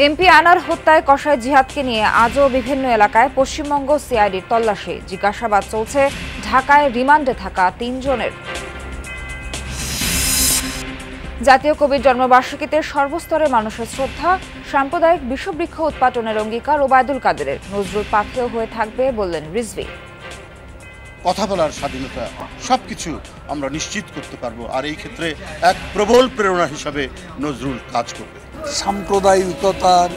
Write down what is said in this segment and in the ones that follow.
MP আনার হত্যায় কসাই জিহাদকে নিয়ে আজও বিভিন্ন এলাকায় পশ্চিমবঙ্গ সিআইডির তল্লাশি। জিজ্ঞাসাবাদ চলছে ঢাকায় রিমান্ডে থাকা ৩ জনের। জাতীয় কবির জন্মবার্ষিকীতে সর্বস্তরের মানুষের শ্রদ্ধা, সাম্প্রদায়িক বিষবৃক্ষ উৎপাটনের অঙ্গীকার ওবায়দুল কাদেরের। নজরুল পাথেয় হয়ে থাকবে বললেন রিজভী। কথা বলার স্বাধীনতা সবকিছু আমরা নিশ্চিত করতে পারবো, আর এই ক্ষেত্রে এক প্রবল প্রেরণা হিসাবে নজরুল কাজ করবে। সাম্প্রদায়িকতার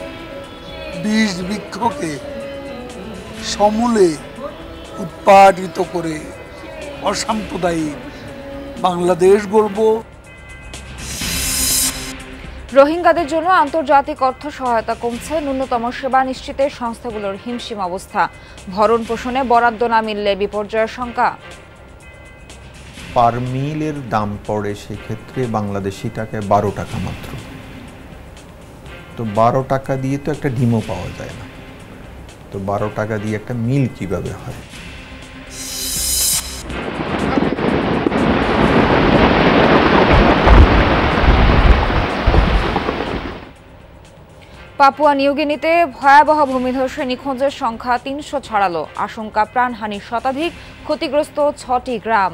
বীজ বৃক্ষকে সমূলে উৎপাদিত করে অসাম্প্রদায়িক বাংলাদেশ গড়ব। রোহিঙ্গাদের জন্য আন্তর্জাতিক অর্থ সহায়তা কমছে, ন্যূনতম সেবা নিশ্চিতে সংস্থাগুলোর হিমশিম অবস্থা। ভরণ পোষণে বরাদ্দ না মিললে বিপর্যয়ের শঙ্কা। পার মিলের দাম পড়ে সেক্ষেত্রে বাংলাদেশি টাকায় 12 টাকা মাত্র। তো 12 টাকা দিয়ে তো একটা ডিমও পাওয়া যায় না, তো 12 টাকা দিয়ে একটা মিল কিভাবে হয়? পাপুয়া নিউগিনিতে ভয়াবহ ভূমিধসে নিখোঁজের সংখ্যা ৩০০ ছড়ালো। আশঙ্কা প্রাণহানির শতাধিক, ক্ষতিগ্রস্ত ৬টি গ্রাম।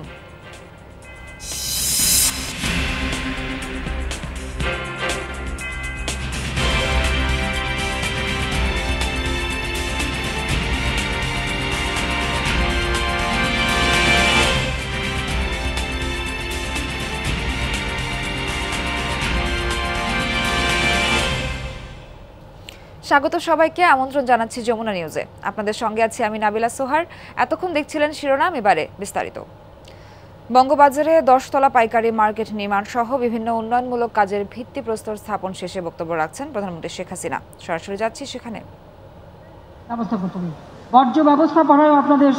স্বাগত সবাইকে, আমন্ত্রণ জানাচ্ছি যমুনা নিউজে। আপনাদের সঙ্গে আছি আমি নাবিলা সোহার। এতক্ষণ দেখছিলেন শিরোনাম, এবারে বিস্তারিত। বঙ্গবাজারে 10 তলা পাইকারি মার্কেট নির্মাণ সহ বিভিন্ন উন্নয়নমূলক কাজের ভিত্তিপ্রস্তর স্থাপন শেষে বক্তব্য রাখছেন প্রধানমন্ত্রী শেখ হাসিনা। সরাসরি যাচ্ছি সেখানে। বর্জ্য ব্যবস্থাপনায় আপনাদের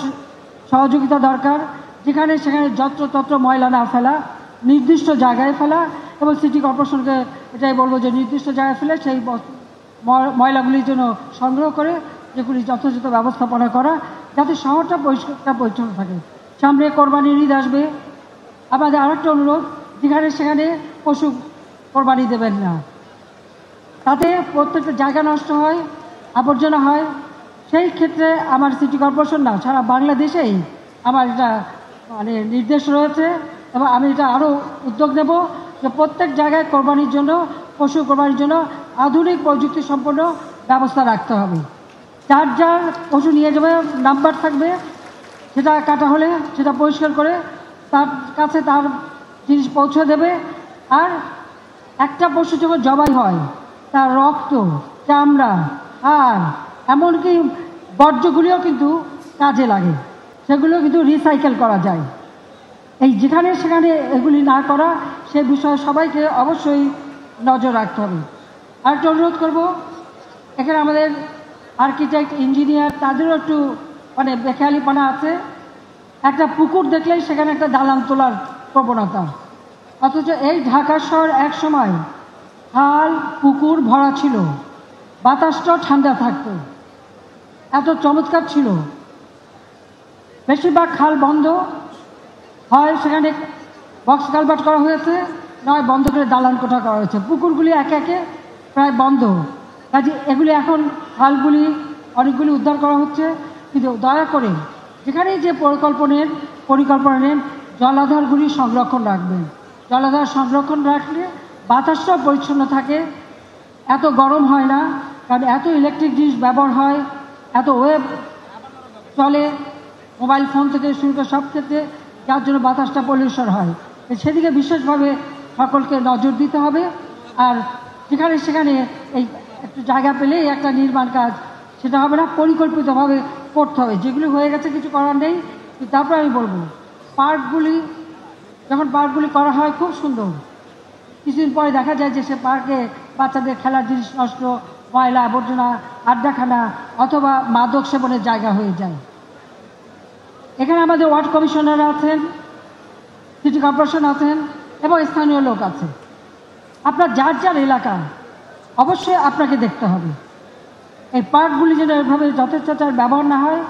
সহযোগিতা দরকার। যেখানে সেখানে যত্রতত্র ময়লা না ফেলা, নির্দিষ্ট জায়গায় ফেলা, এবং সিটি কর্পোরেশনকে এটাই বলবো যে নির্দিষ্ট জায়গায় ফেলে সেই ময়লাগুলির জন্য সংগ্রহ করে যেগুলি যথাযথ ব্যবস্থাপনা করা, যাতে শহরটা পরিষ্কার পরিচ্ছন্ন থাকে। সামনে কোরবানির ঈদ আসবে, আমাদের আরেকটা অনুরোধ, যেখানে সেখানে পশু কোরবানি দেবেন না, তাতে প্রত্যেকটা জায়গা নষ্ট হয়, আবর্জনা হয়। সেই ক্ষেত্রে আমার সিটি কর্পোরেশন না, সারা বাংলাদেশেই আমার এটা নির্দেশ রয়েছে, এবং আমি এটা আরও উদ্যোগ নেব যে প্রত্যেক জায়গায় কোরবানির জন্য, পশু কোরবানির জন্য আধুনিক প্রযুক্তি সম্পন্ন ব্যবস্থা রাখতে হবে। যার যার পশু নিয়ে যাবে, নাম্বার থাকবে, সেটা কাটা হলে সেটা পরিষ্কার করে তার কাছে তার জিনিস পৌঁছে দেবে। আর একটা পশু যখন জবাই হয়, তার রক্ত, চামড়া আর এমনকি বর্জ্যগুলিও কিন্তু কাজে লাগে, সেগুলো কিন্তু রিসাইকেল করা যায়। এই যেখানে সেখানে এগুলি না করা, সে বিষয়ে সবাইকে অবশ্যই নজর রাখতে হবে। আরেকটা অনুরোধ করবো, এখানে আমাদের আর্কিটেক্ট, ইঞ্জিনিয়ার, তাদেরও একটু বেখেয়ালিপনা আছে। একটা পুকুর দেখলেই সেখানে একটা দালান তোলার প্রবণতা, অথচ এই ঢাকা শহর এক সময় খাল পুকুর ভরা ছিল, বাতাসটাও ঠান্ডা থাকতো, এত চমৎকার ছিল। বেশিরভাগ খাল বন্ধ হয়, সেখানে বক্স কালভার্ট করা হয়েছে, নয় বন্ধ করে দালান কোঠা করা হয়েছে। পুকুরগুলি একে একে প্রায় বন্ধ, কাজে এগুলি এখন খালগুলি অনেকগুলি উদ্ধার করা হচ্ছে। কিন্তু দয়া করে যেখানেই যে পরিকল্পনা নেন, জলাধারগুলি সংরক্ষণ রাখবেন। জলাধার সংরক্ষণ রাখলে বাতাসটাও পরিচ্ছন্ন থাকে, এত গরম হয় না, কারণ এত ইলেকট্রিক জিনিস ব্যবহার হয়, এত ওয়েব চলে, মোবাইল ফোন থেকে শুরু করে সব ক্ষেত্রে, যার জন্য বাতাসটা পলিউশন হয়। সেদিকে বিশেষভাবে সকলকে নজর দিতে হবে। আর যেখানে সেখানে এই একটু জায়গা পেলেই একটা নির্মাণ কাজ, সেটা হবে না, পরিকল্পিতভাবে করতে হবে। যেগুলি হয়ে গেছে কিছু করার নেই। তারপর আমি বলবো, যখন পার্কগুলি করা হয় খুব সুন্দর, কিছুদিন পরে দেখা যায় যে সে পার্কে বাচ্চাদের খেলার জিনিস নষ্ট, ময়লা আবর্জনা, আড্ডাখানা অথবা মাদক সেবনের জায়গা হয়ে যায়। এখানে আমাদের ওয়ার্ড কমিশনার আছেন, সিটি কর্পোরেশন আছেন, এবং স্থানীয় লোক আছে। আপনার যার যার এলাকা অবশ্যই আপনাকে দেখতে হবে এই পার্কগুলি যেন এভাবে যথেচ্ছাচার ব্যবহার না হয়,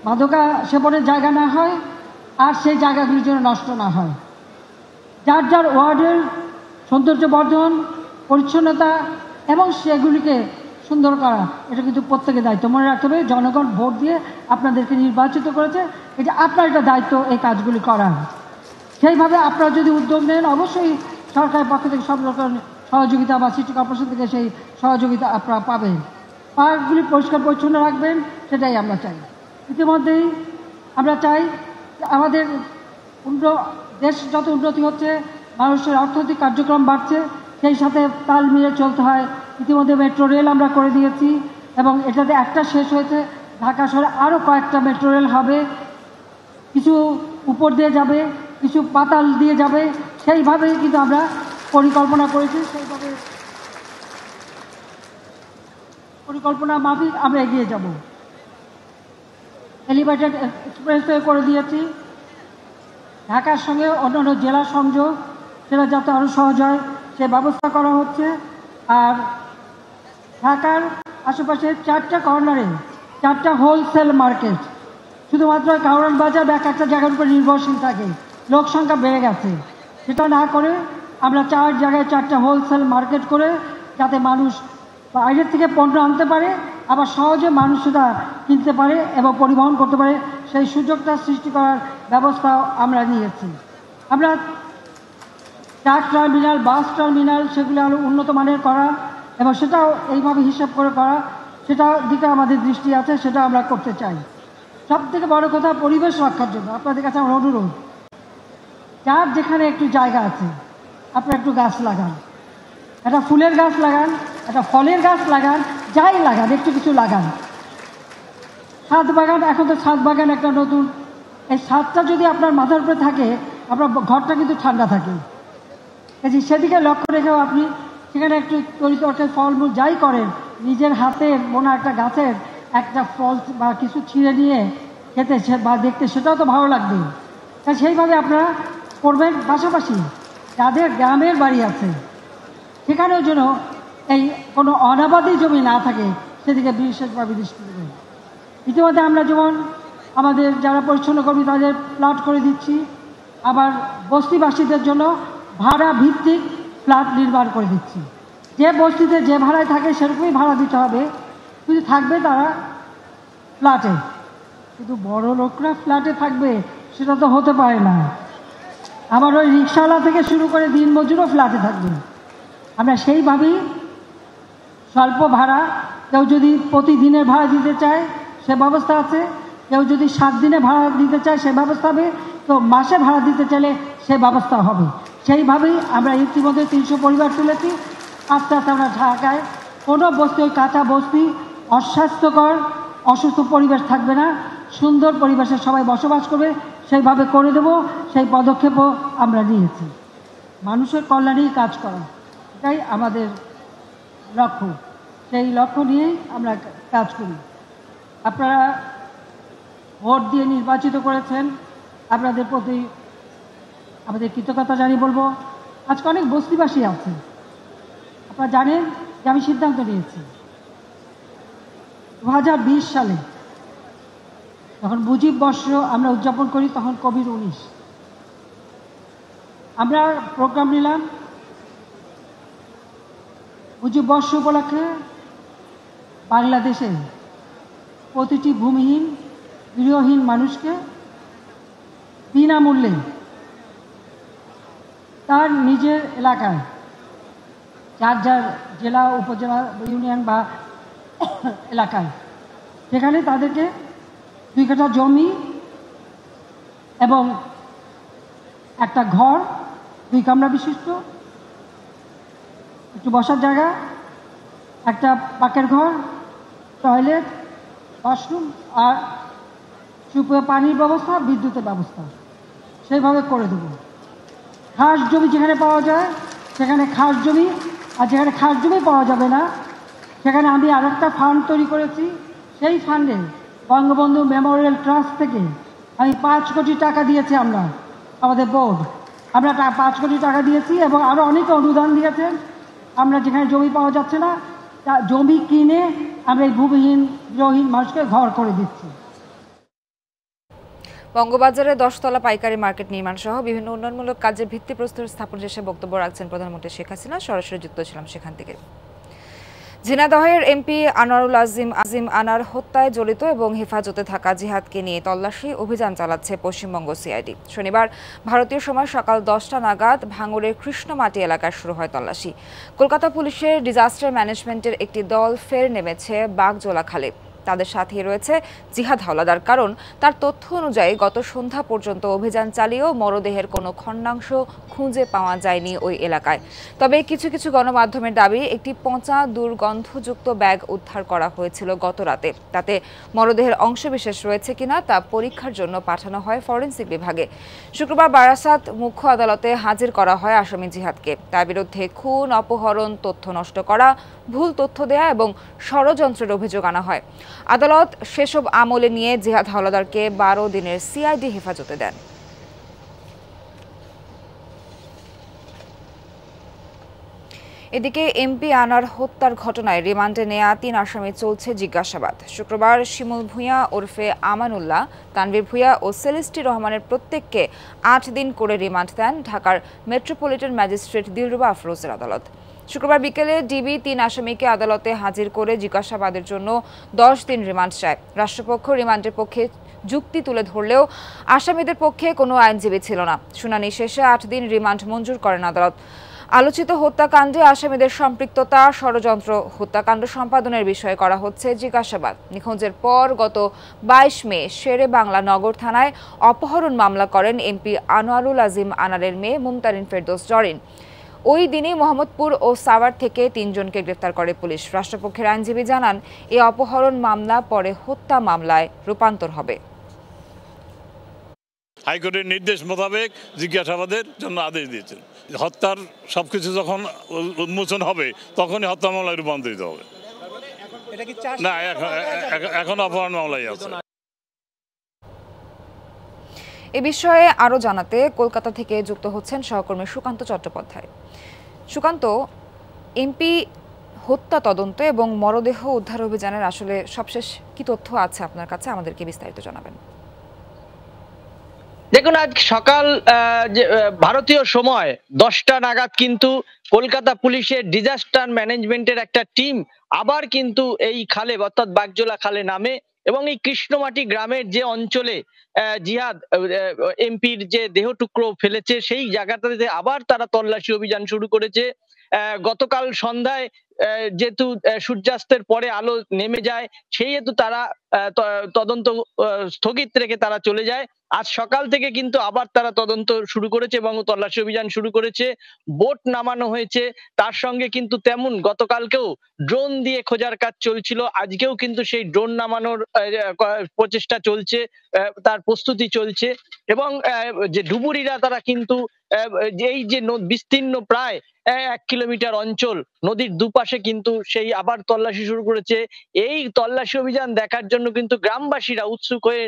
মাদকা সেবনের জায়গা না হয়, আর সেই জায়গাগুলি যেন নষ্ট না হয়। যার যার ওয়ার্ডের সৌন্দর্য বর্ধন, পরিচ্ছন্নতা এবং সেগুলিকে সুন্দর করা, এটা কিন্তু প্রত্যেকের দায়িত্ব। মনে রাখতে হবে জনগণ ভোট দিয়ে আপনাদেরকে নির্বাচিত করেছে, এটা আপনার একটা দায়িত্ব এই কাজগুলি করার। সেইভাবে আপনারা যদি উদ্যোগ নেন, অবশ্যই সরকারের পক্ষ থেকে সব রকম সহযোগিতা বা সিটি কর্পোরেশন থেকে সেই সহযোগিতা আপনারা পাবেন। পার্কগুলি পরিষ্কার পরিচ্ছন্ন রাখবেন, সেটাই আমরা চাই। ইতিমধ্যেই আমরা চাই আমাদের দেশ যত উন্নতি হচ্ছে, মানুষের অর্থনৈতিক কার্যক্রম বাড়ছে, সেই সাথে তাল মিলিয়ে চলতে হয়। ইতিমধ্যে মেট্রো রেল আমরা করে দিয়েছি এবং এটাতে একটা শেষ হয়েছে, ঢাকা শহরে আরও কয়েকটা মেট্রো রেল হবে, কিছু উপর দিয়ে যাবে, কিছু পাতাল দিয়ে যাবে। সেইভাবেই কিন্তু আমরা পরিকল্পনা করেছি, সেইভাবে পরিকল্পনা মাফিক আমরা এগিয়ে যাব। এলিভেটেড এক্সপ্রেসওয়ে করে দিয়েছি, ঢাকার সঙ্গে অন্যান্য জেলা সংযোগ সেটা যাতে আরও সহজ হয় সে ব্যবস্থা করা হচ্ছে। আর ঢাকার আশেপাশে 4টা কর্নারে 4টা হোলসেল মার্কেট, শুধুমাত্র কারওয়ান বাজার বা একটা জায়গার উপর নির্ভরশীল থাকে, লোক সংখ্যা বেড়ে গেছে, সেটা না করে আমরা 4 জায়গায় 4টা হোলসেল মার্কেট করে যাতে মানুষ বাইরের থেকে পণ্য আনতে পারে, আবার সহজে মানুষ সেটা কিনতে পারে এবং পরিবহন করতে পারে, সেই সুযোগটা সৃষ্টি করার ব্যবস্থাও আমরা নিয়েছি। আমরা ট্রাক টার্মিনাল, বাস টার্মিনাল সেগুলো আরও উন্নত মানের করা এবং সেটাও এইভাবে হিসাব করে করা, সেটা দিকে আমাদের দৃষ্টি আছে, সেটা আমরা করতে চাই। সব থেকে বড় কথা, পরিবেশ রক্ষার জন্য আপনাদের কাছে আমার অনুরোধ, যার যেখানে একটু জায়গা আছে আপনারা একটু গাছ লাগান, একটা ফুলের গাছ লাগান, একটা ফলের গাছ লাগান, যাই লাগান একটু কিছু লাগান। ছাদ বাগান, এখন তো ছাদ বাগান একটা নতুন, এই ছাদটা যদি আপনার মাথার উপরে থাকে আপনার ঘরটা কিন্তু ঠান্ডা থাকে। সেদিকে লক্ষ্য রেখেও আপনি সেখানে একটু তরিতরকারি ফলমূল যাই করেন, নিজের হাতে বোনা একটা গাছের একটা ফল বা কিছু ছিঁড়ে নিয়ে খেতে বা দেখতে সেটাও তো ভালো লাগবে। তাই সেইভাবে আপনারা করবেন। পাশাপাশি যাদের গ্রামের বাড়ি আছে সেখানেও যেন এই কোনো অনাবাদী জমি না থাকে সেদিকে বিশেষভাবে দৃষ্টি দেবেন। ইতিমধ্যে আমরা যেমন আমাদের যারা পরিচ্ছন্ন কর্মী তাদের ফ্ল্যাট করে দিচ্ছি, আবার বস্তিবাসীদের জন্য ভাড়া ভিত্তিক ফ্ল্যাট নির্মাণ করে দিচ্ছি। যে বস্তিতে যে ভাড়ায় থাকে সেরকমই ভাড়া দিতে হবে, কিন্তু থাকবে তারা ফ্ল্যাটে। শুধু বড় লোকরা ফ্ল্যাটে থাকবে সেটা তো হতে পারে না, আবার ওই রিক্সাওয়ালা থেকে শুরু করে দিনমজুরও ফ্ল্যাটে থাকবে। আমরা সেইভাবেই স্বল্প ভাড়া, কেউ যদি প্রতিদিনের ভাড়া দিতে চায় সে ব্যবস্থা আছে, কেউ যদি 7 দিনে ভাড়া দিতে চায় সে ব্যবস্থা হবে, তো মাসে ভাড়া দিতে চাইলে সে ব্যবস্থা হবে। সেইভাবেই আমরা ইতিমধ্যে 300 পরিবার তুলেছি। আস্তে আস্তে আমরা ঢাকায় কোনো বস্তি, ওই কাঁচা বস্তি, অস্বাস্থ্যকর অসুস্থ পরিবেশ থাকবে না, সুন্দর পরিবেশে সবাই বসবাস করবে, সেইভাবে করে দেব। সেই পদক্ষেপও আমরা নিয়েছি। মানুষের কল্যাণেই কাজ করা, এটাই আমাদের লক্ষ্য। সেই লক্ষ্য নিয়েই আমরা কাজ করি। আপনারা ভোট দিয়ে নির্বাচিত করেছেন, আপনাদের প্রতি আমাদের কৃতজ্ঞতা জানিয়ে বলবো। আজকে অনেক বস্তিবাসী আছে, আপনারা জানেন যে আমি সিদ্ধান্ত নিয়েছি 2020 সালে যখন মুজিব বর্ষ আমরা উদযাপন করি, তখন কোভিড-19, আমরা প্রোগ্রাম নিলাম মুজিব বর্ষ উপলক্ষে বাংলাদেশে প্রতিটি ভূমিহীন গৃহহীন মানুষকে বিনামূল্যে তার নিজের এলাকায়, যার যার জেলা, উপজেলা, ইউনিয়ন বা এলাকায়, সেখানে তাদেরকে 2 কাঠা জমি এবং একটা ঘর, 2 কামরা বিশিষ্ট, একটু বসার জায়গা, একটা পাকের ঘর, টয়লেট, ওয়াশরুম আর সুপেয় পানির ব্যবস্থা, বিদ্যুতের ব্যবস্থা সেইভাবে করে দেব। খাস জমি যেখানে পাওয়া যায় সেখানে খাস জমি, আর যেখানে খাস জমি পাওয়া যাবে না সেখানে আমি আরেকটা ফান্ড তৈরি করেছি। সেই ফান্ডে বঙ্গবন্ধু মেমোরিয়াল ট্রাস্ট থেকে আমি 5 কোটি টাকা দিয়েছি। আমরা আমাদের বোর্ড আমরা 5 কোটি টাকা দিয়েছি এবং আরও অনেকে অনুদান দিয়েছেন। আমরা যেখানে জমি পাওয়া যাচ্ছে না জমি কিনে আমরা এই ভূমিহীন গৃহহীন মানুষকে ঘর করে দিচ্ছি। বঙ্গবাজারে 10 তলা পাইকারি মার্কেট নির্মাণ সহ বিভিন্ন উন্নয়নমূলক কাজের ভিত্তিপ্রস্তর স্থাপন শেষে বক্তব্য রাখছেন প্রধানমন্ত্রী শেখ হাসিনা। সরাসরি যুক্ত ছিলাম সেখান থেকে। ঝিনাইদহের এমপি আনোয়ারুল আজিম আনার হত্যায় জড়িত এবং হেফাজতে থাকা জিহাদকে নিয়ে তল্লাশি অভিযান চালাচ্ছে পশ্চিমবঙ্গ সিআইডি। শনিবার ভারতীয় সময় সকাল 10টা নাগাদ ভাঙড়ের কৃষ্ণমাটি এলাকায় শুরু হয় তল্লাশি। কলকাতা পুলিশের ডিজাস্টার ম্যানেজমেন্টের একটি দল ফের নেমেছে বাগজোলা খালে। তাদের সাথেই রয়েছে জিহাদ হাওলাদার, কারণ তার তথ্য অনুযায়ী গত সন্ধ্যা পর্যন্ত অভিযান চালিয়েও মরদেহের কোনো খণ্ডাংশ খুঁজে পাওয়া যায়নি ওই এলাকায়। তবে কিছু কিছু গণমাধ্যমের দাবি একটি পচা দুর্গন্ধযুক্ত ব্যাগ উদ্ধার করা হয়েছিল গত রাতে। তাতে মরদেহের অংশবিশেষ রয়েছে কিনা তা পরীক্ষার জন্য পাঠানো হয় ফরেনসিক বিভাগে। শুক্রবার বারাসাত মুখ্য আদালতে হাজির করা হয় আসামি জিহাদকে। তার বিরুদ্ধে খুন, অপহরণ, তথ্য নষ্ট করা, ভুল তথ্য দেয়া এবং ষড়যন্ত্রের অভিযোগ আনা হয়। আদালত সেসব আমলে নিয়ে জিহাদ হাওলাদারকে 12 দিনের সিআইডি হেফাজতে দেন। এদিকে এমপি আনার হত্যার ঘটনায় রিমান্ডে নেওয়া 3 আসামি চলছে জিজ্ঞাসাবাদ। শুক্রবার শিমুল ভূঁইয়া ওরফে আমানুল্লাহ, তানভীর ভূঁইয়া ও সেলিস্টি রহমানের প্রত্যেককে 8 দিন করে রিমান্ড দেন ঢাকার মেট্রোপলিটন ম্যাজিস্ট্রেট দিলরুবা আফরোজের আদালত। শুক্রবার বিকেলে ডিবি 3 আসামিকে আদালতে হাজির করে জিজ্ঞাসাবাদের জন্য 10 দিন রিমান্ড চায়। রাষ্ট্রপক্ষ রিমান্ডের পক্ষে যুক্তি তুলে ধরলেও আসামিদের পক্ষে কোনো আইনজীবী ছিল না। শুনানি শেষে 8 দিন রিমান্ড মঞ্জুর করেন আদালত। আলোচিত হত্যাকাণ্ডে আসামিদের সম্পৃক্ততা, ষড়যন্ত্র, হত্যাকাণ্ড সম্পাদনের বিষয়ে করা হচ্ছে জিজ্ঞাসাবাদ। নিখোঁজের পর গত 22 মে শেরে বাংলা নগর থানায় অপহরণ মামলা করেন এমপি আনোয়ারুল আজিম আনারের মেয়ে মুমতারিন ফেরদৌস জরিন। ওই দিনই মোহাম্মদপুর ও সাভার থেকে 3 জনকে গ্রেফতার করে পুলিশ। রাষ্ট্রপক্ষের আইনজীবী জানান, এই অপহরণ মামলা পরে হত্যা মামলায় রূপান্তর হবে। হাইকোর্টের নির্দেশ মোতাবেক জিজ্ঞাসাবাদের জন্য আদেশ দিয়েছেন। হত্যার সবকিছু যখন উন্মোচন হবে তখনই হত্যা মামলায় রূপান্তরিত হবে। না, এখন অপহরণ মামলাই আছে। এ বিষয়ে আরো জানাতে কলকাতা থেকে যুক্ত হচ্ছেন সহকর্মী সুকান্ত চট্টোপাধ্যায়। সুকান্ত, এমপি হত্যা তদন্ত এবং মরদেহ উদ্ধার অভিযানের আসলে সবশেষ কি তথ্য আছে আপনার কাছে, আমাদেরকে বিস্তারিত জানাবেন। দেখুন, আজ সকাল ভারতীয় সময় 10টা নাগাদ কিন্তু কলকাতা পুলিশের ডিজাস্টার ম্যানেজমেন্টের একটা টিম আবার কিন্তু এই খালে অর্থাৎ বাগজোলা খালে নামে এবং এই কৃষ্ণমাটি গ্রামের যে অঞ্চলে জিহাদ এমপির যে দেহ টুকরো ফেলেছে সেই জায়গাটাতে আবার তারা তল্লাশি অভিযান শুরু করেছে। গতকাল সন্ধ্যায় যেহেতু সূর্যাস্তের পরে আলো নেমে যায়, সেই হেতু তারা তদন্ত স্থগিত রেখে তারা চলে যায়। আজ সকাল থেকে কিন্তু আবার তারা তদন্ত শুরু করেছে এবং তল্লাশি অভিযান শুরু করেছে। বোট নামানো হয়েছে, তার সঙ্গে কিন্তু তেমন গতকালকেও ড্রোন দিয়ে খোঁজার কাজ চলছিল। আজকেও কিন্তু সেই ড্রোন নামানোর প্রচেষ্টা চলছে, তার প্রস্তুতি চলছে এবং যে ডুবুরিরা তারা কিন্তু এই যে বিস্তীর্ণ প্রায় 1 কিলোমিটার অঞ্চল নদীর দুপাশে কিন্তু সেই আবার তল্লাশি শুরু করেছে। এই তল্লাশি অভিযান দেখার জন্য কিন্তু গ্রামবাসীরা উৎসুক হয়ে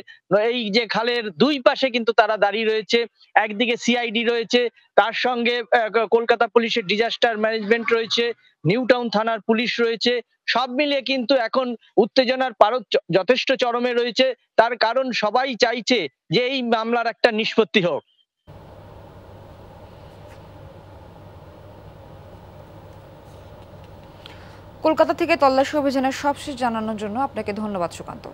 এই যে খালের 2 পাশে কিন্তু তারা দাঁড়িয়ে রয়েছে। একদিকে সিআইডি রয়েছে, তার সঙ্গে কলকাতা পুলিশের ডিজাস্টার ম্যানেজমেন্ট রয়েছে, নিউ টাউন থানার পুলিশ রয়েছে। সব মিলিয়ে কিন্তু এখন উত্তেজনার পারদ যথেষ্ট চরমে রয়েছে। তার কারণ সবাই চাইছে যে এই মামলার একটা নিষ্পত্তি হোক। কলকাতা থেকে তল্লাশি অভিযানের সবশেষ জানানোর জন্য আপনাকে ধন্যবাদ সুকান্ত।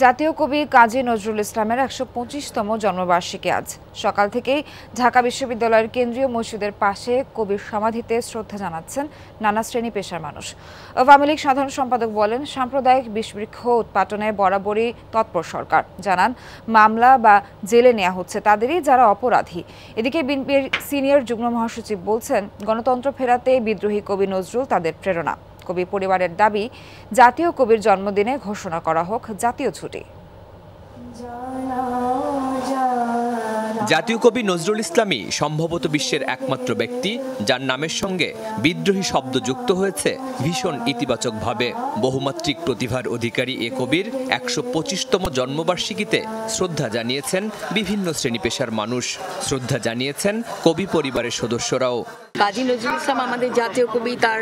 জাতীয় কবি কাজী নজরুল ইসলামের 125তম জন্মবার্ষিকী আজ সকাল থেকেই ঢাকা বিশ্ববিদ্যালয়ের কেন্দ্রীয় মসজিদের পাশে কবির সমাধিতে শ্রদ্ধা জানাচ্ছেন নানা শ্রেণী পেশার মানুষ। আওয়ামী লীগ সাধারণ সম্পাদক বলেন, সাম্প্রদায়িক বিষবৃক্ষ উৎপাটনে বরাবরই তৎপর সরকার। জানান, মামলা বা জেলে নেওয়া হচ্ছে তাদেরই যারা অপরাধী। এদিকে বিএনপির সিনিয়র যুগ্ম মহাসচিব বলছেন, গণতন্ত্র ফেরাতে বিদ্রোহী কবি নজরুল তাদের প্রেরণা। কবি পরিবারের দাবি, জাতীয় কবির জন্মদিনে ঘোষণা করা হোক জাতীয় ছুটি। জাতীয় কবি নজরুল ইসলামই সম্ভবত বিশ্বের একমাত্র ব্যক্তি যার নামের সঙ্গে বিদ্রোহী শব্দ যুক্ত হয়েছে ভীষণ ইতিবাচকভাবে। বহুমাত্রিক প্রতিভার অধিকারী এ কবির 125তম জন্মবার্ষিকীতে শ্রদ্ধা জানিয়েছেন বিভিন্ন শ্রেণী পেশার মানুষ। শ্রদ্ধা জানিয়েছেন কবি পরিবারের সদস্যরাও। কাজী নজরুল ইসলাম আমাদের জাতীয় কবি, তার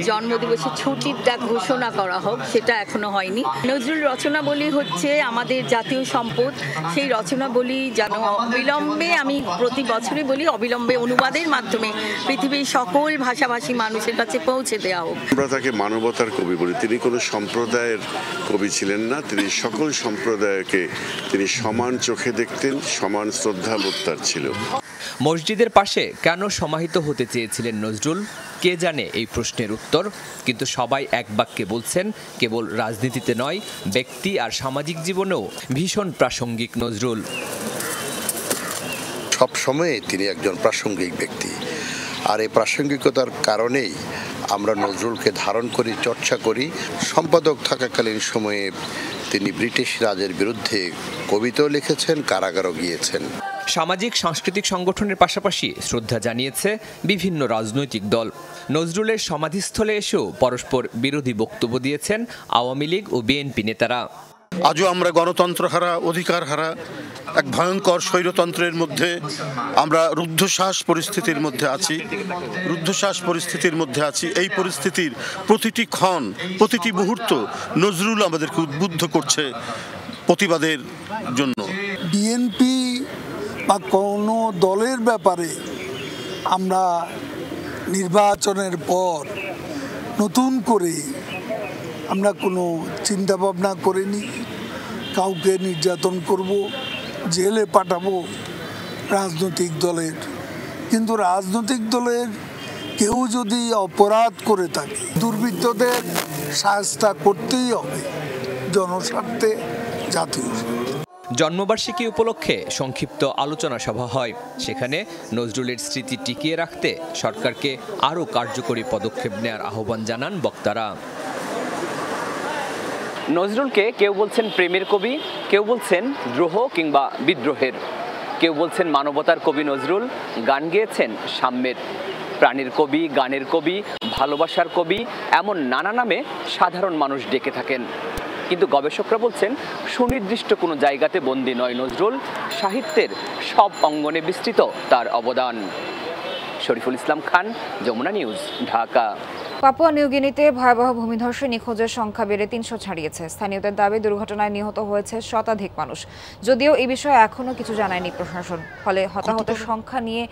জন্মদিবসে ছুটির ঘোষণা করা হোক, সেটা এখনো হয়নি। নজরুল রচনাবলী হচ্ছে আমাদের জাতীয় সম্পদ, সেই রচনাবলী যেন বিলম্বে অবিলম্বে, আমি প্রতি বছরই বলি, অবিলম্বে অনুবাদের মাধ্যমে পৃথিবীর সকল ভাষাভাষী মানুষের কাছে পৌঁছে দেওয়া হোক। আমরা তাকে মানবতার কবি বলি। তিনি কোনো সম্প্রদায়ের কবি ছিলেন না, তিনি সকল সম্প্রদায়কে তিনি সমান চোখে দেখতেন, সমান শ্রদ্ধাবোধ তার ছিল। মসজিদের পাশে কেন সমাহিত হতে চেয়েছিলেন নজরুল? কে জানে এই প্রশ্নের উত্তর, কিন্তু সবাই এক বাক্যে বলছেন কেবল রাজনীতিতে নয়, ব্যক্তি আর সামাজিক জীবনেও ভীষণ প্রাসঙ্গিক নজরুল। সব সময়ে তিনি একজন প্রাসঙ্গিক ব্যক্তি, আর এই প্রাসঙ্গিকতার কারণেই আমরা নজরুলকে ধারণ করি, চর্চা করি। সম্পাদক থাকাকালীন সময়ে তিনি ব্রিটিশ রাজের বিরুদ্ধে কবিতাও লিখেছেন, কারাগারও গিয়েছেন। সামাজিক সাংস্কৃতিক সংগঠনের পাশাপাশি শ্রদ্ধা জানিয়েছে বিভিন্ন রাজনৈতিক দল। নজরুলের সমাধিস্থলে এসেও পরস্পর বিরোধী বক্তব্য দিয়েছেন আওয়ামী লীগ ও বিএনপি নেতারা। আজও আমরা গণতন্ত্র হারা, অধিকার হারা এক ভয়ঙ্কর স্বৈরতন্ত্রের মধ্যে আমরা রুদ্ধশ্বাস পরিস্থিতির মধ্যে আছি। এই পরিস্থিতির প্রতিটি ক্ষণ, প্রতিটি মুহূর্ত নজরুল আমাদেরকে উদ্বুদ্ধ করছে প্রতিবাদের জন্য। বিএনপি বা কোনো দলের ব্যাপারে আমরা নির্বাচনের পর নতুন করে আমরা কোনো চিন্তা ভাবনা করিনি। কাউকে নির্যাতন করব, জেলে পাঠাবো রাজনৈতিক দলের, কিন্তু রাজনৈতিক দলের কেউ যদি অপরাধ করে থাকে, দুর্বৃত্তদের শাস্তি করতেই হবে, জনস্বার্থে, জাতীয়। জন্মবার্ষিকী উপলক্ষে সংক্ষিপ্ত আলোচনা সভা হয়। সেখানে নজরুলের স্মৃতি টিকিয়ে রাখতে সরকারকে আরও কার্যকরী পদক্ষেপ নেওয়ার আহ্বান জানান বক্তারা। নজরুলকে কেউ বলছেন প্রেমের কবি, কেউ বলছেন দ্রোহ কিংবা বিদ্রোহের, কেউ বলছেন মানবতার কবি নজরুল। গান গেয়েছেন সাম্যের। প্রাণের কবি, গানের কবি, ভালোবাসার কবি, এমন নানা নামে সাধারণ মানুষ ডেকে থাকেন। কিন্তু গবেষকরা বলছেন সুনির্দিষ্ট কোনো জায়গাতে বন্দী নয় নজরুল, সাহিত্যের সব অঙ্গনে বিস্তৃত তার অবদান। শরীফুল ইসলাম খান, যমুনা নিউজ, ঢাকা। পাপুয়া নিউগিনিতে ভয়াবহ ভূমিধসে নিখোঁজের সংখ্যা বেড়ে ৩০০ ছাড়িয়েছে। স্থানীয়দের দাবি দুর্ঘটনায় নিহত হয়েছে শতাধিক মানুষ। যদিও এই বিষয়ে এখনও কিছু জানায়নি প্রশাসন, ফলে হতাহতের সংখ্যা নিয়ে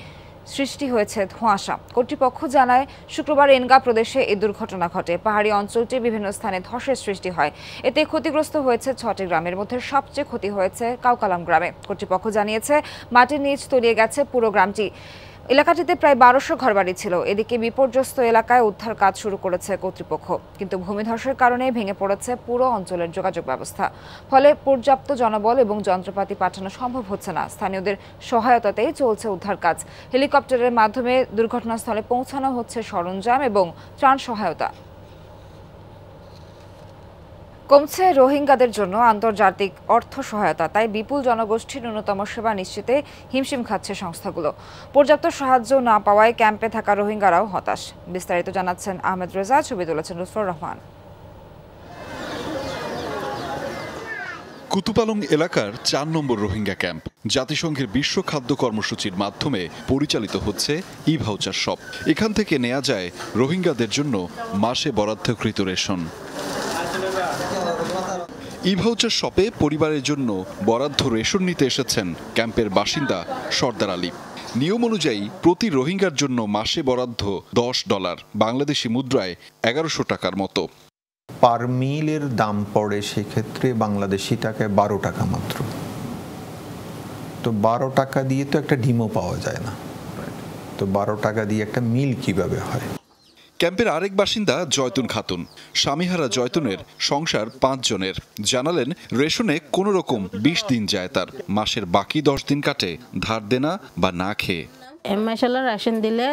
সৃষ্টি হয়েছে ধোঁয়াশা। কর্তৃপক্ষ জানায় শুক্রবার এনগা প্রদেশে এই দুর্ঘটনা ঘটে। পাহাড়ি অঞ্চলটির বিভিন্ন স্থানে ধসের সৃষ্টি হয়। এতে ক্ষতিগ্রস্ত হয়েছে ৬টি গ্রামের মধ্যে সবচেয়ে ক্ষতি হয়েছে কাউকালাম গ্রামে। কর্তৃপক্ষ জানিয়েছে মাটির নিচ তলিয়ে গেছে পুরো গ্রামটি। এলাকাটিতে প্রায় ১২০০ ঘরবাড়ি ছিল। এদিকে বিপর্যস্ত এলাকায় উদ্ধার কাজ শুরু করেছে কর্তৃপক্ষ, কিন্তু ভূমিধসের কারণে ভেঙে পড়েছে পুরো অঞ্চলের যোগাযোগ ব্যবস্থা। ফলে পর্যাপ্ত জনবল এবং যন্ত্রপাতি পাঠানো সম্ভব হচ্ছে না। স্থানীয়দের সহায়তাতেই চলছে উদ্ধার কাজ। হেলিকপ্টারের মাধ্যমে দুর্ঘটনাস্থলে পৌঁছানো হচ্ছে সরঞ্জাম এবং ত্রাণ সহায়তা। কমছে রোহিঙ্গাদের জন্য আন্তর্জাতিক অর্থ সহায়তা, তাই বিপুল জনগোষ্ঠীর ন্যূনতম সেবা নিশ্চিতে হিমশিম খাচ্ছে সংস্থাগুলো। পর্যাপ্ত সাহায্য না পাওয়ায় ক্যাম্পে থাকা রোহিঙ্গারাও হতাশ। বিস্তারিত জানাচ্ছেন আহমেদ রেজা, ছবি তুলেছেন লুৎফর রহমান। কুতুপালং এলাকার ৪ নম্বর রোহিঙ্গা ক্যাম্প জাতিসংঘের বিশ্ব খাদ্য কর্মসূচির মাধ্যমে পরিচালিত হচ্ছে ই-ভাউচার শপ। এখান থেকে নেওয়া যায় রোহিঙ্গাদের জন্য মাসে বরাদ্দকৃত রেশন। ই-ভাউচার শপে পরিবারের জন্য বরাদ্দ রেশন নিতে এসেছেন ক্যাম্পের বাসিন্দা সর্দার আলী। নিয়ম অনুযায়ী প্রতি রোহিঙ্গার জন্য মাসে বরাদ্দ $10, বাংলাদেশি মুদ্রায় ১১০০ টাকার মতো। পার মিলের দাম পড়ে সেক্ষেত্রে বাংলাদেশি টাকায় ১২ টাকা মাত্র। তো ১২ টাকা দিয়ে তো একটা ডিমও পাওয়া যায় না, তো ১২ টাকা দিয়ে একটা মিল কিভাবে হয়? ক্যাম্পের আরেক বাসিন্দা জয়তুন খাতুন। স্বামীহারা জয়তুনের সংসার ৫ জনের। জানালেন রেশনে কোনো রকম ২০ দিন যায় তার, মাসের বাকি ১০ দিন কাটে ধার দেনা বা না খেয়ে। মাসাল্লাহ রেশন দিলে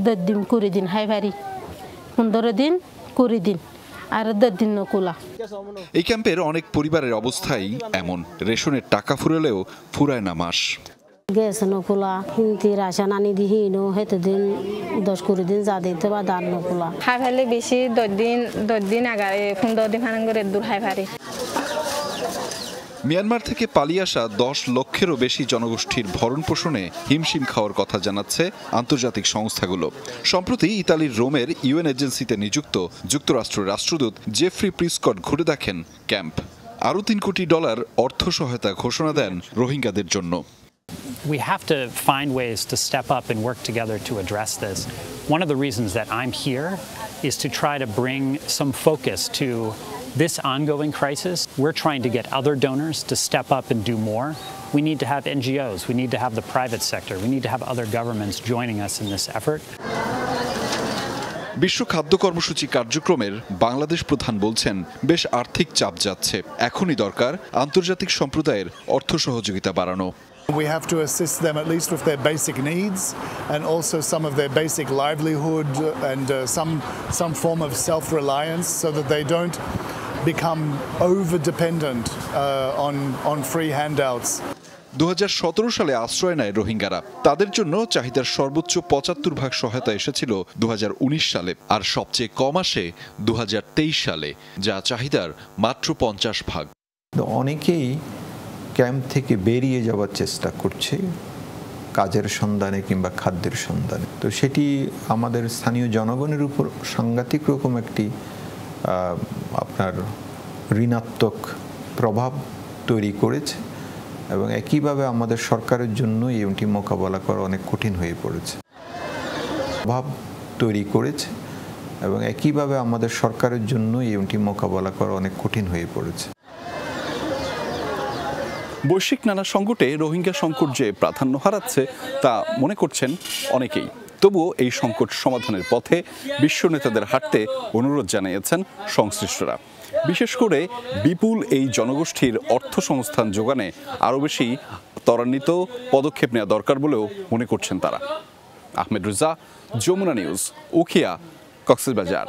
১০ দিন ২০ দিন হাই ভারি, ১৫ দিন ২০ দিন আর ১০ দিন নকুলা। এই ক্যাম্পের অনেক পরিবারের অবস্থাই এমন, রেশনের টাকা ফুরালেও ফুরায় না মাস। গ্যাস নকুলা, হিন্দি রাশন আনি দিহিন হেতে দিন ১০-২০ দিন যা দিতে বা দান নকুলা। হাই ভারি বেশি ১০ দিন আগারে ১৫ দিন হান করে দূর হাই ভারি। মিয়ানমার থেকে পালিয়ে আসা ১০ লক্ষেরও বেশি জনগোষ্ঠীর ভরণ পোষণে হিমশিম খাওয়ার কথা জানাচ্ছে আন্তর্জাতিক সংস্থাগুলো। সম্প্রতি ইতালির রোমের ইউএন এজেন্সিতে নিযুক্ত যুক্তরাষ্ট্রের রাষ্ট্রদূত জেফ্রি প্রিস্কট ঘুরে দেখেন ক্যাম্প। আরও $৩ কোটি অর্থ সহায়তা ঘোষণা দেন রোহিঙ্গাদের জন্য। We have to find ways to step up and work together to address this. One of the reasons that I'm here is to try to bring some focus to this ongoing crisis. We're trying to get other donors to step up and do more. We need to have NGOs, we need to have the private sector, we need to have other governments joining us in this effort. বিশ্ব খাদ্য কর্মসূচি কার্যক্রমের বাংলাদেশ প্রধান বলছেন বেশ আর্থিক চাপ যাচ্ছে, এখনই দরকার আন্তর্জাতিক সম্প্রদায়ের অর্থ সহযোগিতা বাড়ানো। We have to assist them at least with their basic needs and also some of their basic livelihood and some form of self-reliance so that they don't become over-dependent on free handouts. 2017 সালে আশ্রয় নেয় রোহিঙ্গারা। তাদের জন্য চাহিদার সর্বোচ্চ 75% সহায়তা এসেছিল 2019 সালে, আর সবচেয়ে কম আসে 2023 সালে, যা চাহিদার মাত্র 50%। অনেকেই ক্যাম্প থেকে বেরিয়ে যাওয়ার চেষ্টা করছে কাজের সন্ধানে কিংবা খাদ্যের সন্ধানে। তো সেটি আমাদের স্থানীয় জনগণের উপর সাংঘাতিক রকম একটি আপনার ঋণাত্মক প্রভাব তৈরি করেছে এবং একইভাবে আমাদের সরকারের জন্য এটি মোকাবেলা করা অনেক কঠিন হয়ে পড়েছে। প্রভাব তৈরি করেছে এবং একইভাবে আমাদের সরকারের জন্য এটি মোকাবেলা করা অনেক কঠিন হয়ে পড়েছে। বৈশ্বিক নানা সংকটে রোহিঙ্গা সংকট যে প্রাধান্য হারাচ্ছে তা মনে করছেন অনেকেই। তবুও এই সংকট সমাধানের পথে বিশ্ব নেতাদের হাঁটতে অনুরোধ জানিয়েছেন সংশ্লিষ্টরা। বিশেষ করে বিপুল এই জনগোষ্ঠীর অর্থ সংস্থান যোগানে আরও বেশি ত্বরান্বিত পদক্ষেপ নেওয়া দরকার বলেও মনে করছেন তারা। আহমেদ রেজা, যমুনা নিউজ, উখিয়া, কক্সবাজার।